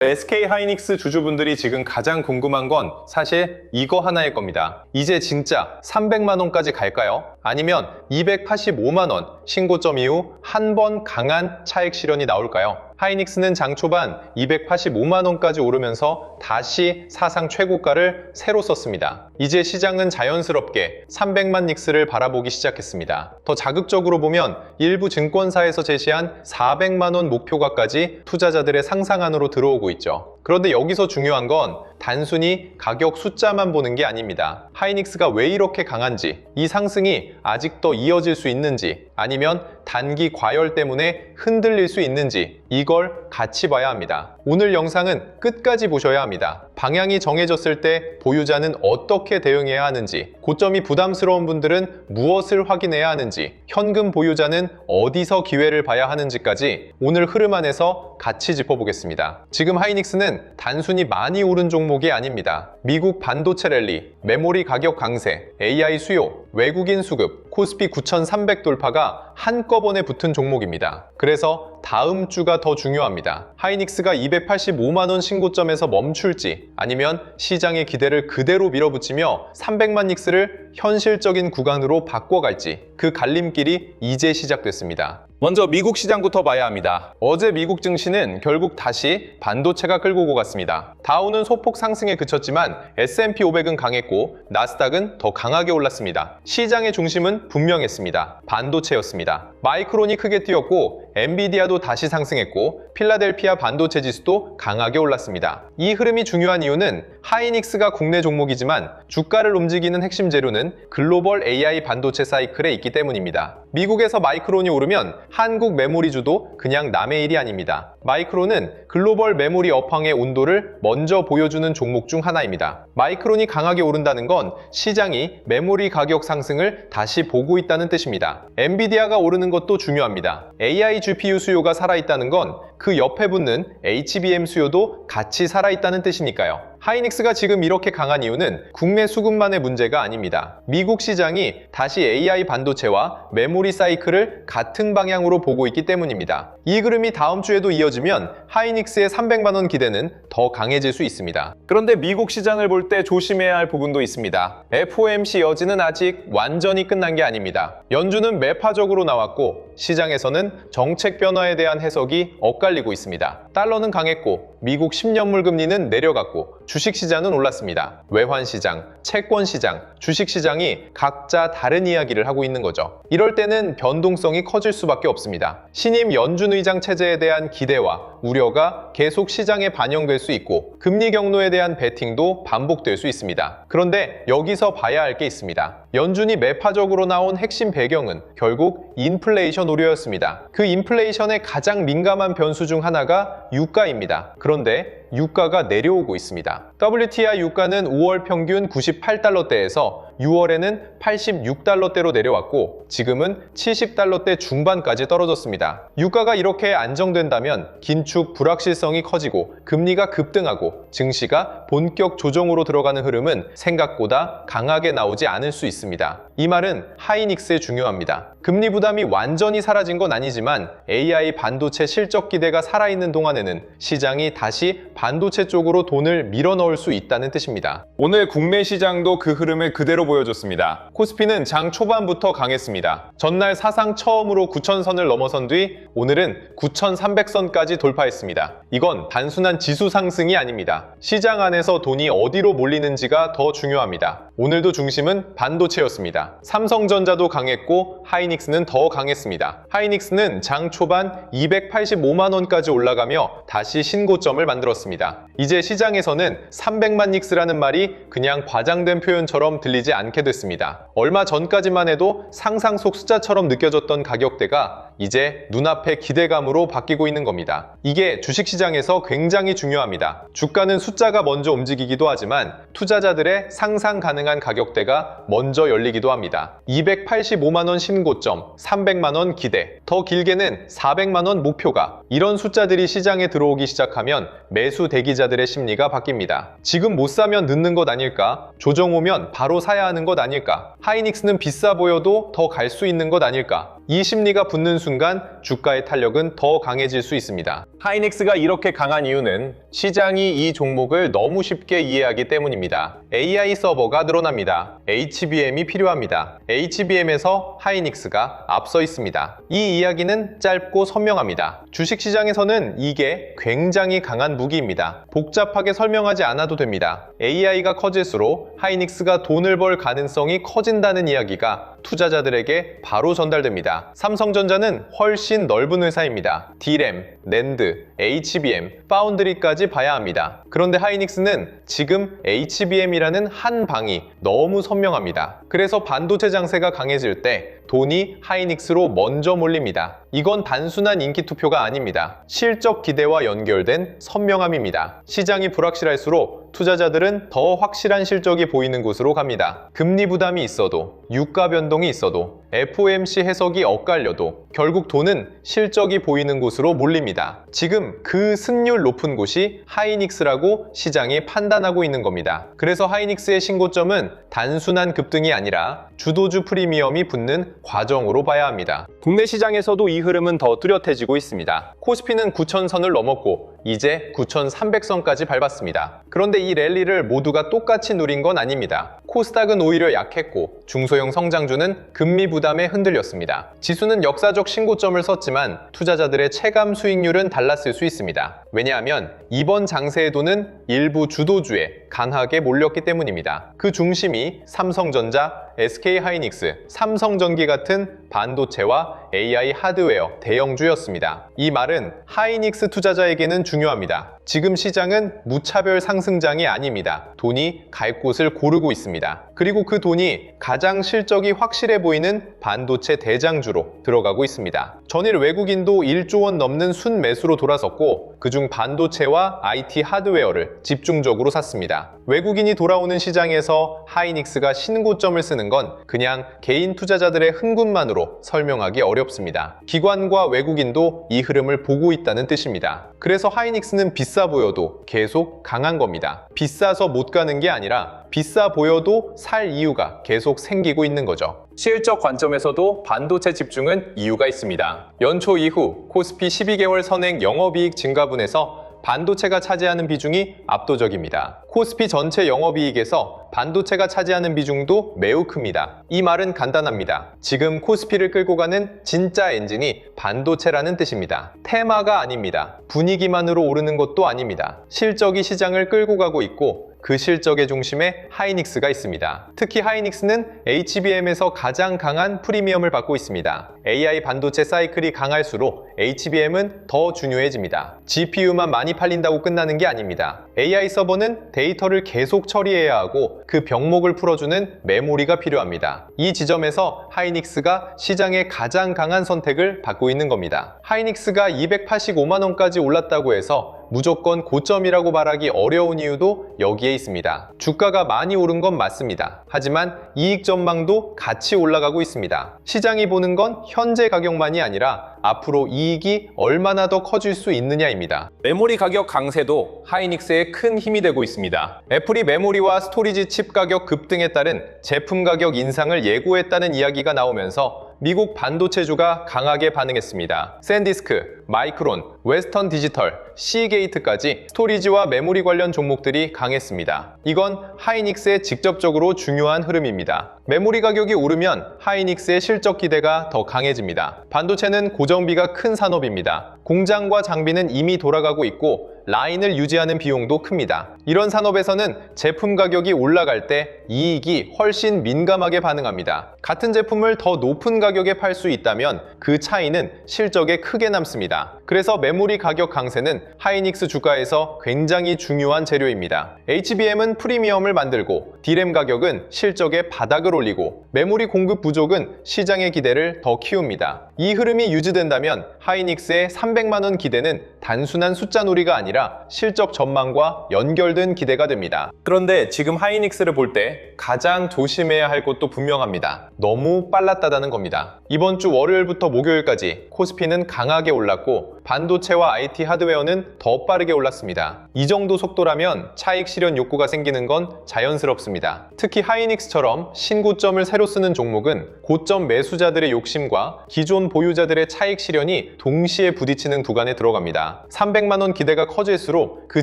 SK 하이닉스 주주분들이 지금 가장 궁금한 건 사실 이거 하나일 겁니다. 이제 진짜 300만 원까지 갈까요? 아니면 285만 원 신고점 이후 한 번 강한 차익 실현이 나올까요? 하이닉스는 장 초반 285만 원까지 오르면서 다시 사상 최고가를 새로 썼습니다. 이제 시장은 자연스럽게 300만 닉스를 바라보기 시작했습니다. 더 자극적으로 보면 일부 증권사에서 제시한 400만 원 목표가까지 투자자들의 상상 안으로 들어오고 있죠. 그런데 여기서 중요한 건 단순히 가격 숫자만 보는 게 아닙니다. 하이닉스가 왜 이렇게 강한지, 이 상승이 아직 더 이어질 수 있는지, 아니면 단기 과열 때문에 흔들릴 수 있는지 이걸 같이 봐야 합니다. 오늘 영상은 끝까지 보셔야 합니다. 방향이 정해졌을 때 보유자는 어떻게 대응해야 하는지, 고점이 부담스러운 분들은 무엇을 확인해야 하는지, 현금 보유자는 어디서 기회를 봐야 하는지까지 오늘 흐름 안에서 같이 짚어보겠습니다. 지금 하이닉스는 단순히 많이 오른 종목이 아닙니다. 미국 반도체 랠리, 메모리 가격 강세, AI 수요, 외국인 수급, 코스피 9300 돌파가 한꺼번에 붙은 종목입니다. 그래서 다음 주가 더 중요합니다. 하이닉스가 285만 원 신고점에서 멈출지, 아니면 시장의 기대를 그대로 밀어붙이며 300만 닉스를 현실적인 구간으로 바꿔갈지, 그 갈림길이 이제 시작됐습니다. 먼저 미국 시장부터 봐야 합니다. 어제 미국 증시는 결국 다시 반도체가 끌고 오고 갔습니다. 다우는 소폭 상승에 그쳤지만 S&P 500은 강했고 나스닥은 더 강하게 올랐습니다. 시장의 중심은 분명했습니다. 반도체였습니다. 마이크론이 크게 뛰었고 엔비디아도 다시 상승했고 필라델피아 반도체 지수도 강하게 올랐습니다. 이 흐름이 중요한 이유는 하이닉스가 국내 종목이지만 주가를 움직이는 핵심 재료는 글로벌 AI 반도체 사이클에 있기 때문입니다. 미국에서 마이크론이 오르면 한국 메모리주도 그냥 남의 일이 아닙니다. 마이크론은 글로벌 메모리 업황의 온도를 먼저 보여주는 종목 중 하나입니다. 마이크론이 강하게 오른다는 건 시장이 메모리 가격 상승을 다시 보고 있다는 뜻입니다. 엔비디아가 오르는 것도 중요합니다. AI GPU 수요가 살아있다는 건 그 옆에 붙는 HBM 수요도 같이 살아있다는 뜻이니까요. 하이닉스가 지금 이렇게 강한 이유는 국내 수급만의 문제가 아닙니다. 미국 시장이 다시 AI 반도체와 메모리 사이클을 같은 방향으로 보고 있기 때문입니다. 이 흐름이 다음 주에도 이어지면 하이닉스의 300만 원 기대는 더 강해질 수 있습니다. 그런데 미국 시장을 볼 때 조심해야 할 부분도 있습니다. FOMC 여지는 아직 완전히 끝난 게 아닙니다. 연준은 매파적으로 나왔고 시장에서는 정책 변화에 대한 해석이 엇갈리고 있습니다. 달러는 강했고 미국 10년물 금리는 내려갔고 주식시장은 올랐습니다. 외환시장, 채권시장, 주식시장이 각자 다른 이야기를 하고 있는 거죠. 이럴 때는 변동성이 커질 수밖에 없습니다. 신임 연준 의장 체제에 대한 기대와 우려가 계속 시장에 반영될 수 있고 금리 경로에 대한 베팅도 반복될 수 있습니다. 그런데 여기서 봐야 할 게 있습니다. 연준이 매파적으로 나온 핵심 배경은 결국 인플레이션 우려였습니다. 그 인플레이션의 가장 민감한 변수 중 하나가 유가입니다. 그런데 유가가 내려오고 있습니다. WTI 유가는 5월 평균 98달러대에서 6월에는 86달러대로 내려왔고 지금은 70달러대 중반까지 떨어졌습니다. 유가가 이렇게 안정된다면 긴축 불확실성이 커지고 금리가 급등하고 증시가 본격 조정으로 들어가는 흐름은 생각보다 강하게 나오지 않을 수 있습니다. 이 말은 하이닉스에 중요합니다. 금리 부담이 완전히 사라진 건 아니지만 AI 반도체 실적 기대가 살아있는 동안에는 시장이 다시 반도체 쪽으로 돈을 밀어넣을 수 있다는 뜻입니다. 오늘 국내 시장도 그 흐름을 그대로 보여줬습니다. 코스피는 장 초반부터 강했습니다. 전날 사상 처음으로 9,000선을 넘어선 뒤 오늘은 9,300선까지 돌파했습니다. 이건 단순한 지수 상승이 아닙니다. 시장 안에서 돈이 어디로 몰리는지가 더 중요합니다. 오늘도 중심은 반도체였습니다. 삼성전자도 강했고 하이닉스는 더 강했습니다. 하이닉스는 장 초반 285만 원까지 올라가며 다시 신고점을 만들었습니다. 이제 시장에서는 300만 닉스라는 말이 그냥 과장된 표현처럼 들리지 않게 됐습니다. 얼마 전까지만 해도 상상 속 숫자처럼 느껴졌던 가격대가 이제 눈앞의 기대감으로 바뀌고 있는 겁니다. 이게 주식시장에서 굉장히 중요합니다. 주가는 숫자가 먼저 움직이기도 하지만 투자자들의 상상 가능한 가격대가 먼저 열리기도 합니다. 285만 원 신고점, 300만 원 기대, 더 길게는 400만 원 목표가, 이런 숫자들이 시장에 들어오기 시작하면 매수 대기자들의 심리가 바뀝니다. 지금 못 사면 늦는 것 아닐까? 조정 오면 바로 사야 하는 것 아닐까? 하이닉스는 비싸 보여도 더 갈 수 있는 것 아닐까? 이 심리가 붙는 순간 주가의 탄력은 더 강해질 수 있습니다. 하이닉스가 이렇게 강한 이유는 시장이 이 종목을 너무 쉽게 이해하기 때문입니다. AI 서버가 늘어납니다. HBM이 필요합니다. HBM에서 하이닉스가 앞서 있습니다. 이 이야기는 짧고 선명합니다. 주식시장에서는 이게 굉장히 강한 무기입니다. 복잡하게 설명하지 않아도 됩니다. AI가 커질수록 하이닉스가 돈을 벌 가능성이 커진다는 이야기가 투자자들에게 바로 전달됩니다. 삼성전자는 훨씬 넓은 회사입니다. D램, 낸드, HBM, 파운드리까지 봐야 합니다. 그런데 하이닉스는 지금 HBM이라는 한 방이 너무 선명합니다. 그래서 반도체 장세가 강해질 때 돈이 하이닉스로 먼저 몰립니다. 이건 단순한 인기 투표가 아닙니다. 실적 기대와 연결된 선명함입니다. 시장이 불확실할수록 투자자들은 더 확실한 실적이 보이는 곳으로 갑니다. 금리 부담이 있어도, 유가 변동이 있어도, FOMC 해석이 엇갈려도 결국 돈은 실적이 보이는 곳으로 몰립니다. 지금 그 승률 높은 곳이 하이닉스라고 시장이 판단하고 있는 겁니다. 그래서 하이닉스의 신고점은 단순한 급등이 아니라 주도주 프리미엄이 붙는 과정으로 봐야 합니다. 국내 시장에서도 이 흐름은 더 뚜렷해지고 있습니다. 코스피는 9,000선을 넘었고 이제 9,300선까지 밟았습니다. 그런데 이 랠리를 모두가 똑같이 누린 건 아닙니다. 코스닥은 오히려 약했고 중소형 성장주는 금리 부담에 흔들렸습니다. 지수는 역사적 신고점을 썼지만 투자자들의 체감 수익률은 달랐을 수 있습니다. 왜냐하면 이번 장세의 돈은 일부 주도주에 강하게 몰렸기 때문입니다. 그 중심이 삼성전자, SK하이닉스, 삼성전기 같은 반도체와 AI 하드웨어 대형주였습니다. 이 말은 하이닉스 투자자에게는 중요합니다. 지금 시장은 무차별 상승장이 아닙니다. 돈이 갈 곳을 고르고 있습니다. 그리고 그 돈이 가장 실적이 확실해 보이는 반도체 대장주로 들어가고 있습니다. 전일 외국인도 1조 원 넘는 순매수로 돌아섰고 그중 반도체와 IT 하드웨어를 집중적으로 샀습니다. 외국인이 돌아오는 시장에서 하이닉스가 신고점을 쓰는 건 그냥 개인 투자자들의 흥분만으로 설명하기 어렵습니다. 기관과 외국인도 이 흐름을 보고 있다는 뜻입니다. 그래서 하이닉스는 비싸 보여도 계속 강한 겁니다. 비싸서 못 가는 게 아니라 비싸 보여도 살 이유가 계속 생기고 있는 거죠. 실적 관점에서도 반도체 집중은 이유가 있습니다. 연초 이후 코스피 12개월 선행 영업이익 증가분에서 반도체가 차지하는 비중이 압도적입니다. 코스피 전체 영업이익에서 반도체가 차지하는 비중도 매우 큽니다. 이 말은 간단합니다. 지금 코스피를 끌고 가는 진짜 엔진이 반도체라는 뜻입니다. 테마가 아닙니다. 분위기만으로 오르는 것도 아닙니다. 실적이 시장을 끌고 가고 있고 그 실적의 중심에 하이닉스가 있습니다. 특히 하이닉스는 HBM에서 가장 강한 프리미엄을 받고 있습니다. AI 반도체 사이클이 강할수록 HBM은 더 중요해집니다. GPU만 많이 팔린다고 끝나는 게 아닙니다. AI 서버는 데이터를 계속 처리해야 하고 그 병목을 풀어주는 메모리가 필요합니다. 이 지점에서 하이닉스가 시장의 가장 강한 선택을 받고 있는 겁니다. 하이닉스가 285만 원까지 올랐다고 해서 무조건 고점이라고 말하기 어려운 이유도 여기에 있습니다. 주가가 많이 오른 건 맞습니다. 하지만 이익 전망도 같이 올라가고 있습니다. 시장이 보는 건 현재 가격만이 아니라 앞으로 이익이 얼마나 더 커질 수 있느냐입니다. 메모리 가격 강세도 하이닉스에 큰 힘이 되고 있습니다. 애플이 메모리와 스토리지 칩 가격 급등에 따른 제품 가격 인상을 예고했다는 이야기가 나오면서 미국 반도체주가 강하게 반응했습니다. 샌디스크, 마이크론, 웨스턴 디지털, 시게이트까지 스토리지와 메모리 관련 종목들이 강했습니다. 이건 하이닉스에 직접적으로 중요한 흐름입니다. 메모리 가격이 오르면 하이닉스의 실적 기대가 더 강해집니다. 반도체는 고정비가 큰 산업입니다. 공장과 장비는 이미 돌아가고 있고 라인을 유지하는 비용도 큽니다. 이런 산업에서는 제품 가격이 올라갈 때 이익이 훨씬 민감하게 반응합니다. 같은 제품을 더 높은 가격에 팔 수 있다면 그 차이는 실적에 크게 남습니다. 그래서 메모리 가격 강세는 하이닉스 주가에서 굉장히 중요한 재료입니다. HBM은 프리미엄을 만들고 D램 가격은 실적에 바닥을 올리고 메모리 공급 부족은 시장의 기대를 더 키웁니다. 이 흐름이 유지된다면 하이닉스의 300만 원 기대는 단순한 숫자 놀이가 아니라 실적 전망과 연결된 기대가 됩니다. 그런데 지금 하이닉스를 볼 때 가장 조심해야 할 것도 분명합니다. 너무 빨랐다는 겁니다. 이번 주 월요일부터 목요일까지 코스피는 강하게 올랐고 반도체와 IT 하드웨어는 더 빠르게 올랐습니다. 이 정도 속도라면 차익 실현 욕구가 생기는 건 자연스럽습니다. 특히 하이닉스처럼 신고점을 새로 쓰는 종목은 고점 매수자들의 욕심과 기존 보유자들의 차익 실현이 동시에 부딪히는 구간에 들어갑니다. 300만 원 기대가 커질수록 그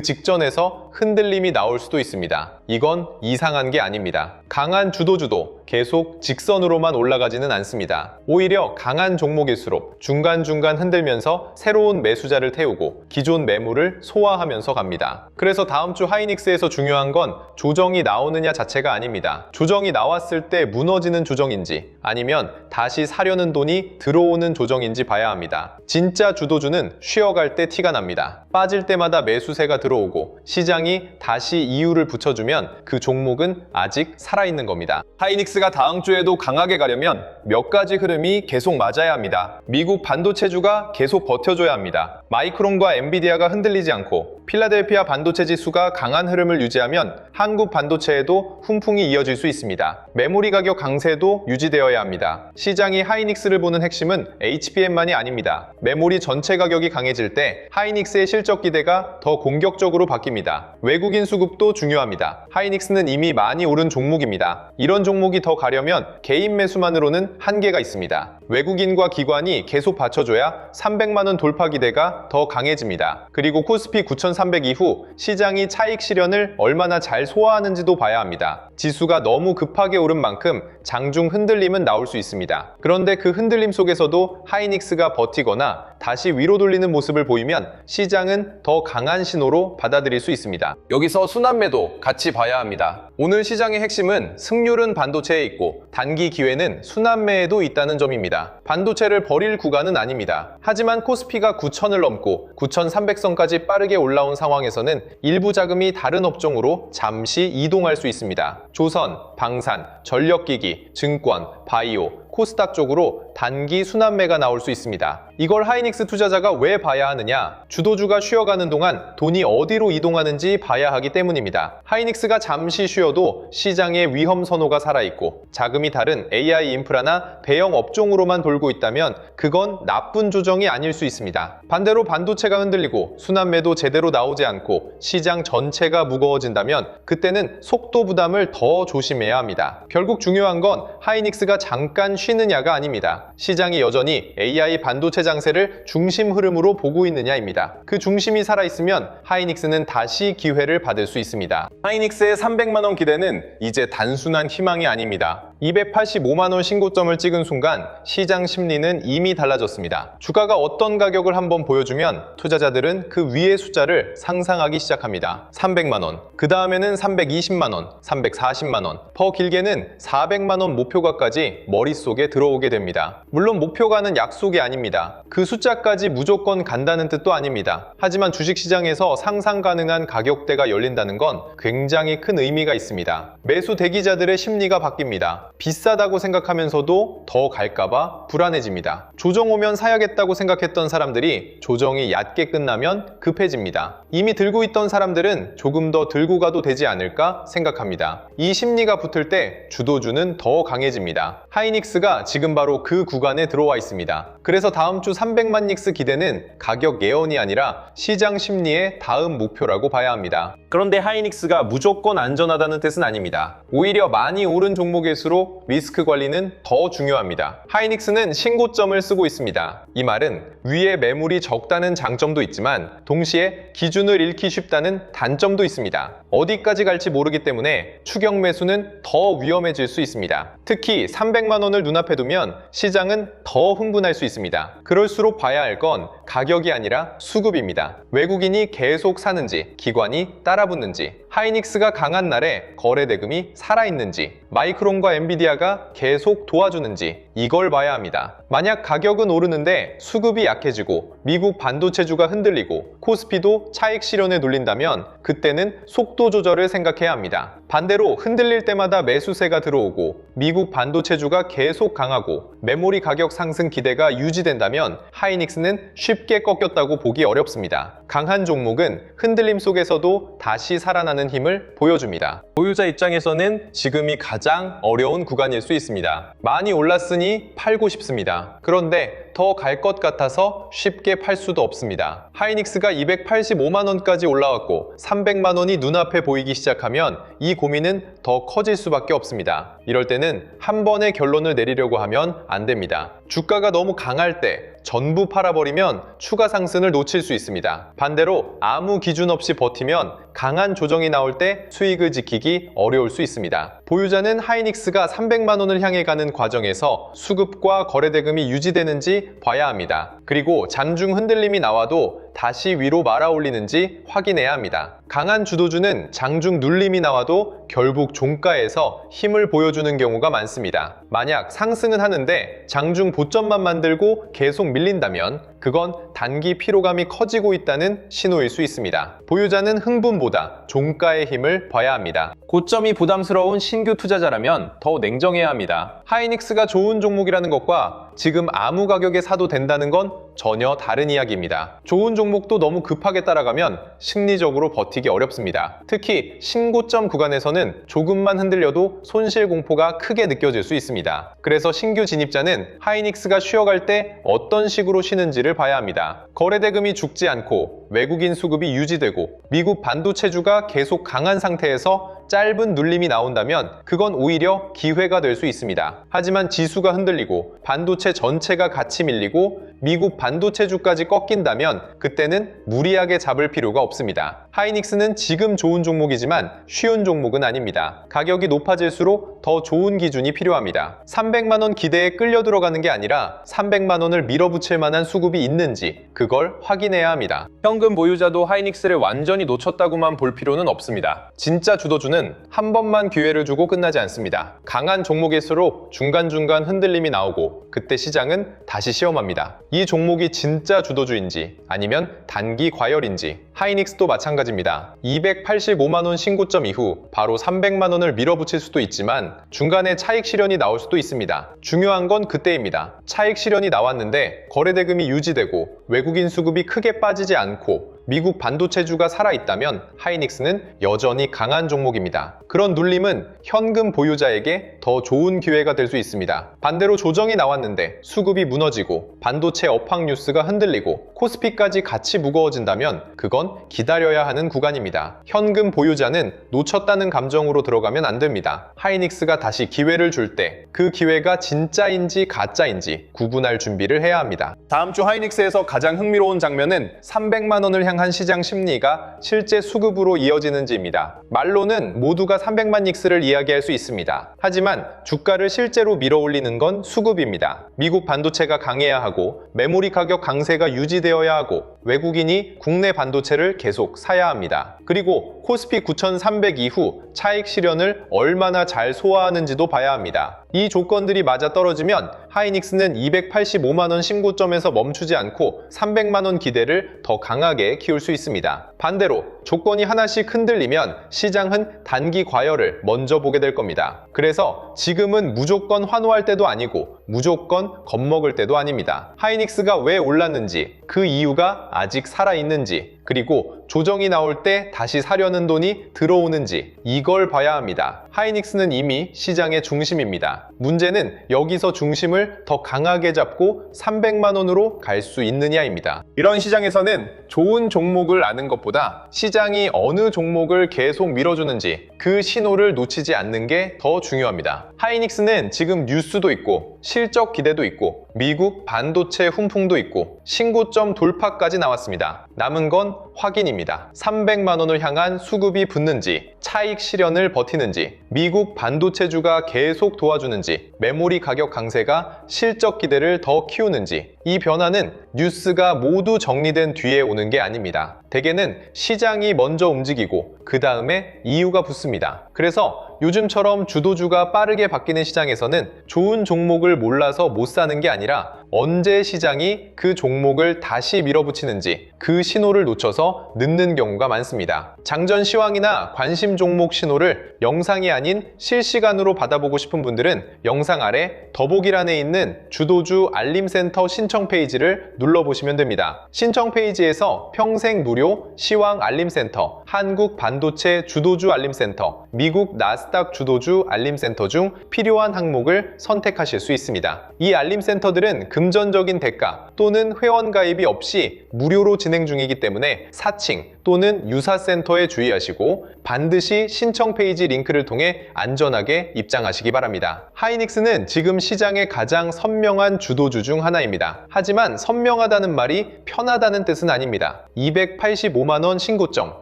직전에서 흔들림이 나올 수도 있습니다. 이건 이상한 게 아닙니다. 강한 주도주도 계속 직선으로만 올라가지는 않습니다. 오히려 강한 종목일수록 중간중간 흔들면서 새로운 매수자를 태우고 기존 매물을 소화하면서 갑니다. 그래서 다음 주 하이닉스에서 중요한 건 조정이 나오느냐 자체가 아닙니다. 조정이 나왔을 때 무너지는 조정인지 아니면 다시 사려는 돈이 들어오는 조정인지 봐야 합니다. 진짜 주도주는 쉬어갈 때 티가 납니다. 빠질 때마다 매수세가 들어오고 시장이 다시 이유를 붙여주면 그 종목은 아직 살아있는 겁니다. 하이닉스가 다음 주에도 강하게 가려면 몇 가지 흐름이 계속 맞아야 합니다. 미국 반도체주가 계속 버텨줘야 합니다. 마이크론과 엔비디아가 흔들리지 않고 필라델피아 반도체 지수가 강한 흐름을 유지하면 한국 반도체에도 훈풍이 이어질 수 있습니다. 메모리 가격 강세도 유지되어야 합니다. 시장이 하이닉스를 보는 핵심은 HBM만이 아닙니다. 메모리 전체 가격이 강해질 때 하이닉스의 실적 기대가 더 공격적으로 바뀝니다. 외국인 수급도 중요합니다. 하이닉스는 이미 많이 오른 종목입니다. 이런 종목이 더 가려면 개인 매수만으로는 한계가 있습니다. 외국인과 기관이 계속 받쳐줘야 300만 원 돌파 기대가 더 강해집니다. 그리고 코스피 9,300 이후 시장이 차익 실현을 얼마나 잘 소화하는지도 봐야 합니다. 지수가 너무 급하게 오른 만큼 장중 흔들림은 나올 수 있습니다. 그런데 그 흔들림 속에서도 하이닉스가 버티거나 다시 위로 돌리는 모습을 보이면 시장은 더 강한 신호로 받아들일 수 있습니다. 여기서 순환매도 같이 봐야 합니다. 오늘 시장의 핵심은 승률은 반도체에 있고 단기 기회는 순환매에도 있다는 점입니다. 반도체를 버릴 구간은 아닙니다. 하지만 코스피가 9,000을 넘고 9,300선까지 빠르게 올라온 상황에서는 일부 자금이 다른 업종으로 잠시 이동할 수 있습니다. 조선, 방산, 전력기기, 증권, 바이오, 코스닥 쪽으로 단기 순환매가 나올 수 있습니다. 이걸 하이닉스 투자자가 왜 봐야 하느냐? 주도주가 쉬어가는 동안 돈이 어디로 이동하는지 봐야 하기 때문입니다. 하이닉스가 잠시 쉬어도 시장의 위험 선호가 살아있고 자금이 다른 AI 인프라나 대형 업종으로만 돌고 있다면 그건 나쁜 조정이 아닐 수 있습니다. 반대로 반도체가 흔들리고 순환매도 제대로 나오지 않고 시장 전체가 무거워진다면 그때는 속도 부담을 더 조심해야 합니다. 결국 중요한 건 하이닉스가 잠깐 쉬느냐가 아닙니다. 시장이 여전히 AI 반도체 장세를 중심 흐름으로 보고 있느냐입니다. 그 중심이 살아있으면 하이닉스는 다시 기회를 받을 수 있습니다. 하이닉스의 300만 원 기대는 이제 단순한 희망이 아닙니다. 285만 원 신고점을 찍은 순간 시장 심리는 이미 달라졌습니다. 주가가 어떤 가격을 한번 보여주면 투자자들은 그 위의 숫자를 상상하기 시작합니다. 300만 원, 그 다음에는 320만 원, 340만 원, 더 길게는 400만 원 목표가까지 머릿속에 들어오게 됩니다. 물론 목표가는 약속이 아닙니다. 그 숫자까지 무조건 간다는 뜻도 아닙니다. 하지만 주식시장에서 상상 가능한 가격대가 열린다는 건 굉장히 큰 의미가 있습니다. 매수 대기자들의 심리가 바뀝니다. 비싸다고 생각하면서도 더 갈까봐 불안해집니다. 조정 오면 사야겠다고 생각했던 사람들이 조정이 얕게 끝나면 급해집니다. 이미 들고 있던 사람들은 조금 더 들고 가도 되지 않을까 생각합니다. 이 심리가 붙을 때 주도주는 더 강해집니다. 하이닉스가 지금 바로 그 구간에 들어와 있습니다. 그래서 다음 주 300만 닉스 기대는 가격 예언이 아니라 시장 심리의 다음 목표라고 봐야 합니다. 그런데 하이닉스가 무조건 안전하다는 뜻은 아닙니다. 오히려 많이 오른 종목일수록 리스크 관리는 더 중요합니다. 하이닉스는 신고점을 쓰고 있습니다. 이 말은 위에 매물이 적다는 장점도 있지만 동시에 기준을 잃기 쉽다는 단점도 있습니다. 어디까지 갈지 모르기 때문에 추격 매수는 더 위험해질 수 있습니다. 특히 300만 원을 눈앞에 두면 시장은 더 흥분할 수 있습니다. 그럴수록 봐야 할 건 가격이 아니라 수급입니다. 외국인이 계속 사는지, 기관이 따라붙는지, 하이닉스가 강한 날에 거래 대금이 살아있는지, 마이크론과 엔비디아가 계속 도와주는지 이걸 봐야 합니다. 만약 가격은 오르는데 수급이 약해지고 미국 반도체주가 흔들리고 코스피도 차익 실현에 눌린다면 그때는 속도 조절을 생각해야 합니다. 반대로 흔들릴 때마다 매수세가 들어오고 미국 반도체주가 계속 강하고 메모리 가격 상승 기대가 유지된다면 하이닉스는 쉽게 꺾였다고 보기 어렵습니다. 강한 종목은 흔들림 속에서도 다시 살아나는 힘을 보여줍니다. 보유자 입장에서는 지금이 가장 어려운 구간일 수 있습니다. 많이 올랐으니 팔고 싶습니다. 그런데 더 갈 것 같아서 쉽게 팔 수도 없습니다. 하이닉스가 285만원까지 올라왔고 300만원이 눈앞에 보이기 시작하면 이 고민은 더 커질 수밖에 없습니다. 이럴 때는 한 번에 결론을 내리려고 하면 안 됩니다. 주가가 너무 강할 때 전부 팔아버리면 추가 상승을 놓칠 수 있습니다. 반대로 아무 기준 없이 버티면 강한 조정이 나올 때 수익을 지키기 어려울 수 있습니다. 보유자는 하이닉스가 300만원을 향해 가는 과정에서 수급과 거래대금이 유지되는지 봐야 합니다. 그리고 장중 흔들림이 나와도 다시 위로 말아올리는지 확인해야 합니다. 강한 주도주는 장중 눌림이 나와도 결국 종가에서 힘을 보여주는 경우가 많습니다. 만약 상승은 하는데 장중 고점만 만들고 계속 밀린다면 그건 단기 피로감이 커지고 있다는 신호일 수 있습니다. 보유자는 흥분보다 종가의 힘을 봐야 합니다. 고점이 부담스러운 신규 투자자라면 더 냉정해야 합니다. 하이닉스가 좋은 종목이라는 것과 지금 아무 가격에 사도 된다는 건 전혀 다른 이야기입니다. 좋은 종목도 너무 급하게 따라가면 심리적으로 버티기 어렵습니다. 특히 신고점 구간에서는 조금만 흔들려도 손실 공포가 크게 느껴질 수 있습니다. 그래서 신규 진입자는 하이닉스가 쉬어갈 때 어떤 식으로 쉬는지를 봐야 합니다. 거래대금이 죽지 않고 외국인 수급이 유지되고 미국 반도체주가 계속 강한 상태에서 짧은 눌림이 나온다면 그건 오히려 기회가 될 수 있습니다. 하지만 지수가 흔들리고 반도체 전체가 같이 밀리고 미국 반도체주까지 꺾인다면 그때는 무리하게 잡을 필요가 없습니다. 하이닉스는 지금 좋은 종목이지만 쉬운 종목은 아닙니다. 가격이 높아질수록 더 좋은 기준이 필요합니다. 300만원 기대에 끌려 들어가는 게 아니라 300만원을 밀어붙일 만한 수급이 있는지 그걸 확인해야 합니다. 현금 보유자도 하이닉스를 완전히 놓쳤다고만 볼 필요는 없습니다. 진짜 주도주는 한 번만 기회를 주고 끝나지 않습니다. 강한 종목일수록 중간중간 흔들림이 나오고 그때 시장은 다시 시험합니다. 이 종목이 진짜 주도주인지 아니면 단기 과열인지. 하이닉스도 마찬가지입니다. 285만원 신고점 이후 바로 300만원을 밀어붙일 수도 있지만 중간에 차익 실현이 나올 수도 있습니다. 중요한 건 그때입니다. 차익 실현이 나왔는데 거래대금이 유지되고 외국인 수급이 크게 빠지지 않고 미국 반도체주가 살아있다면 하이닉스는 여전히 강한 종목입니다. 그런 눌림은 현금 보유자에게 더 좋은 기회가 될 수 있습니다. 반대로 조정이 나왔는데 수급이 무너지고 반도체 업황 뉴스가 흔들리고 코스피까지 같이 무거워진다면 그건 기다려야 하는 구간입니다. 현금 보유자는 놓쳤다는 감정으로 들어가면 안 됩니다. 하이닉스가 다시 기회를 줄 때 그 기회가 진짜인지 가짜인지 구분할 준비를 해야 합니다. 다음 주 하이닉스에서 가장 흥미로운 장면은 300만원을 향한 시장 심리가 실제 수급으로 이어지는지입니다. 말로는 모두가 300만 닉스를 이야기할 수 있습니다. 하지만 주가를 실제로 밀어올리는 건 수급입니다. 미국 반도체가 강해야 하고 메모리 가격 강세가 유지되어야 하고 외국인이 국내 반도체를 계속 사야 합니다. 그리고 코스피 9300 이후 차익 실현을 얼마나 잘 소화하는지도 봐야 합니다. 이 조건들이 맞아떨어지면 하이닉스는 285만원 신고점에서 멈추지 않고 300만원 기대를 더 강하게 키울 수 있습니다. 반대로 조건이 하나씩 흔들리면 시장은 단기 과열을 먼저 보게 될 겁니다. 그래서 지금은 무조건 환호할 때도 아니고 무조건 겁먹을 때도 아닙니다. 하이닉스가 왜 올랐는지, 그 이유가 아직 살아있는지, 그리고 조정이 나올 때 다시 사려는 돈이 들어오는지 이걸 봐야 합니다. 하이닉스는 이미 시장의 중심입니다. 문제는 여기서 중심을 더 강하게 잡고 300만원으로 갈 수 있느냐입니다. 이런 시장에서는 좋은 종목을 아는 것보다 시장이 어느 종목을 계속 밀어주는지 그 신호를 놓치지 않는 게 더 중요합니다. 하이닉스는 지금 뉴스도 있고 실적 기대도 있고 미국 반도체 훈풍도 있고 신고점 돌파까지 나왔습니다. 남은 건 확인입니다. 300만원을 향한 수급이 붙는지, 차익 실현을 버티는지, 미국 반도체주가 계속 도와주는지, 메모리 가격 강세가 실적 기대를 더 키우는지, 이 변화는 뉴스가 모두 정리된 뒤에 오는 게 아닙니다. 대개는 시장이 먼저 움직이고 그 다음에 이유가 붙습니다. 그래서 요즘처럼 주도주가 빠르게 바뀌는 시장에서는 좋은 종목을 몰라서 못 사는 게 아니라 언제 시장이 그 종목을 다시 밀어붙이는지 그 신호를 놓쳐서 늦는 경우가 많습니다. 장전 시황이나 관심 종목 신호를 영상이 아닌 실시간으로 받아보고 싶은 분들은 영상 아래 더보기란에 있는 주도주 알림센터 신청 페이지를 눌러보시면 됩니다. 신청 페이지에서 평생 무료 시황 알림센터, 한국 반도체 주도주 알림센터, 미국 나스닥 주도주 알림센터 중 필요한 항목을 선택하실 수 있습니다. 이 알림센터들은 금전적인 대가 또는 회원 가입이 없이 무료로 진행 중이기 때문에 사칭 또는 유사센터에 주의하시고 반드시 신청 페이지 링크를 통해 안전하게 입장하시기 바랍니다. 하이닉스는 지금 시장의 가장 선명한 주도주 중 하나입니다. 하지만 선명하다는 말이 편하다는 뜻은 아닙니다. 285만원 신고점,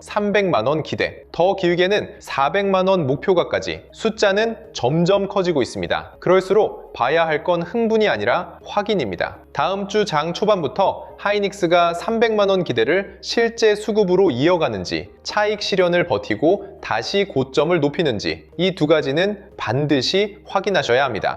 300만원 기대, 더 길게는 400만원 목표가까지 숫자는 점점 커지고 있습니다. 그럴수록 봐야 할 건 흥분이 아니라 확인입니다. 다음 주 장 초반부터 하이닉스가 300만원 기대를 실제 수급으로 이어가는지, 차익 실현을 버티고 다시 고점을 높이는지 이 두 가지는 반드시 확인하셔야 합니다.